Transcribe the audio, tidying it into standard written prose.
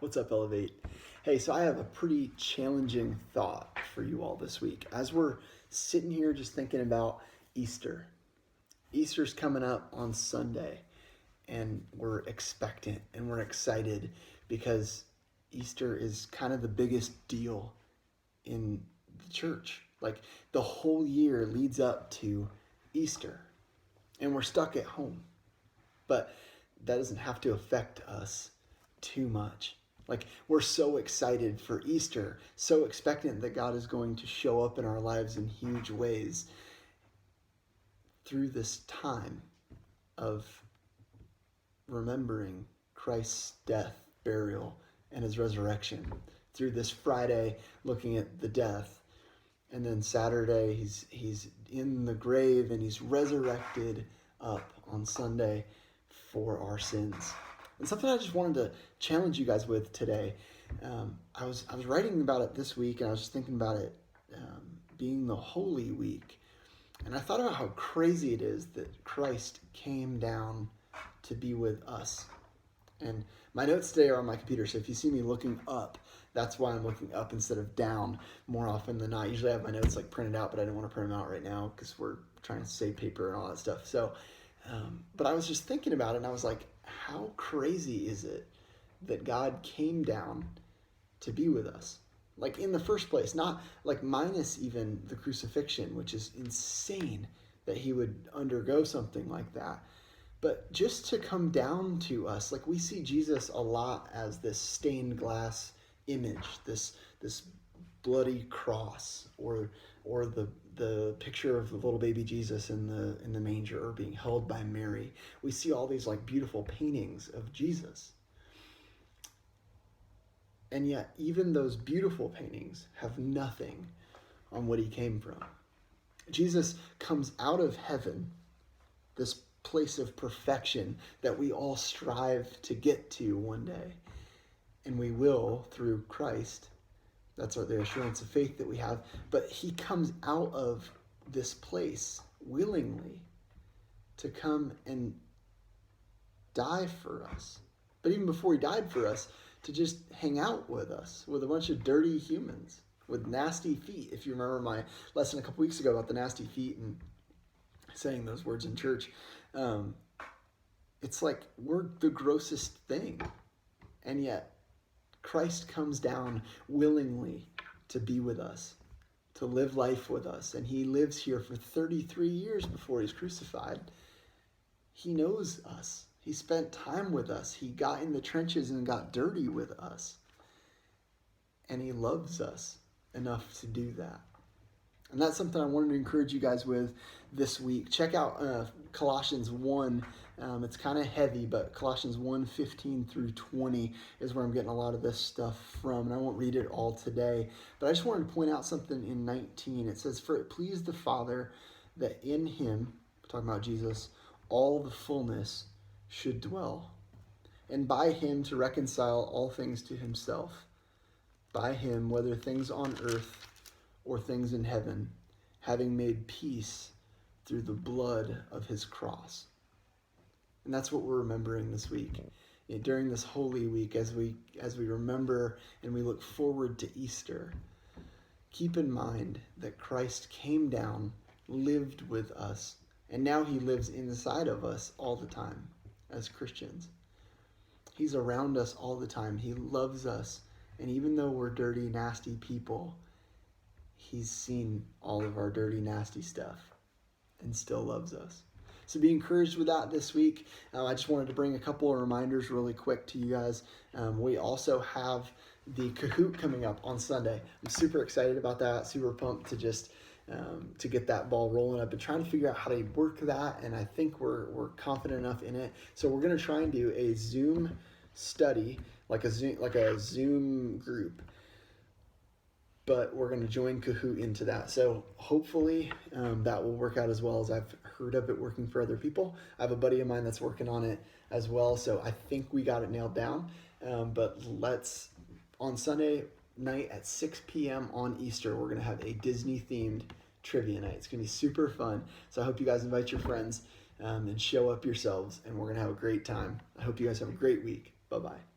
What's up, Elevate? Hey, so I have a pretty challenging thought for you all this week. As we're sitting here just thinking about Easter. Easter's coming up on Sunday, and we're expectant and we're excited because Easter is kind of the biggest deal in the church. Like the whole year leads up to Easter, and we're stuck at home. But that doesn't have to affect us too much. Like we're so excited for Easter, so expectant that God is going to show up in our lives in huge ways through this time of remembering Christ's death, burial, and his resurrection. Through this Friday, looking at the death, and then Saturday he's in the grave and he's resurrected up on Sunday for our sins. And something I just wanted to challenge you guys with today. I was writing about it this week, and I was just thinking about it being the Holy Week. And I thought about how crazy it is that Christ came down to be with us. And my notes today are on my computer, so if you see me looking up, that's why I'm looking up instead of down more often than not. Usually I have my notes like printed out, but I didn't want to print them out right now because we're trying to save paper and all that stuff. So, but I was just thinking about it, and I was like, how crazy is it that God came down to be with us? Like in the first place, not like minus even the crucifixion, which is insane that he would undergo something like that. But just to come down to us, like we see Jesus a lot as this stained glass image, this bloody cross, or the picture of the little baby Jesus in the manger or being held by Mary. We see all these like beautiful paintings of Jesus. And yet even those beautiful paintings have nothing on what he came from. Jesus comes out of heaven, this place of perfection that we all strive to get to one day. And we will through Christ. That's the assurance of faith that we have. But he comes out of this place willingly to come and die for us. But even before he died for us, to just hang out with us, with a bunch of dirty humans, with nasty feet. If you remember my lesson a couple weeks ago about the nasty feet and saying those words in church, it's like we're the grossest thing. And yet Christ comes down willingly to be with us, to live life with us. And he lives here for 33 years before he's crucified. He knows us. He spent time with us. He got in the trenches and got dirty with us. And he loves us enough to do that. And that's something I wanted to encourage you guys with this week. Check out Colossians 1. It's kind of heavy, but Colossians 1:15 through 20 is where I'm getting a lot of this stuff from. And I won't read it all today. But I just wanted to point out something in 19. It says, "For it pleased the Father that in him," talking about Jesus, "all the fullness should dwell, and by him to reconcile all things to himself. By him, whether things on earth or things in heaven, having made peace through the blood of his cross." And that's what we're remembering this week. During this Holy Week, as we remember and we look forward to Easter, keep in mind that Christ came down, lived with us, and now he lives inside of us all the time as Christians. He's around us all the time. He loves us. And even though we're dirty, nasty people, he's seen all of our dirty, nasty stuff and still loves us. So be encouraged with that this week. I just wanted to bring a couple of reminders really quick to you guys. We also have the Kahoot coming up on Sunday. I'm super excited about that, super pumped to just to get that ball rolling. I've been trying to figure out how to work that, and I think we're confident enough in it. So we're going to try and do a Zoom study, like a Zoom group, but we're going to join Kahoot into that. So hopefully that will work out as well, as I've heard of it working for other people. I have a buddy of mine that's working on it as well, so I think we got it nailed down. But on Sunday night at 6 p.m. on Easter, we're going to have a Disney-themed trivia night. It's going to be super fun. So I hope you guys invite your friends and show up yourselves, and we're going to have a great time. I hope you guys have a great week. Bye-bye.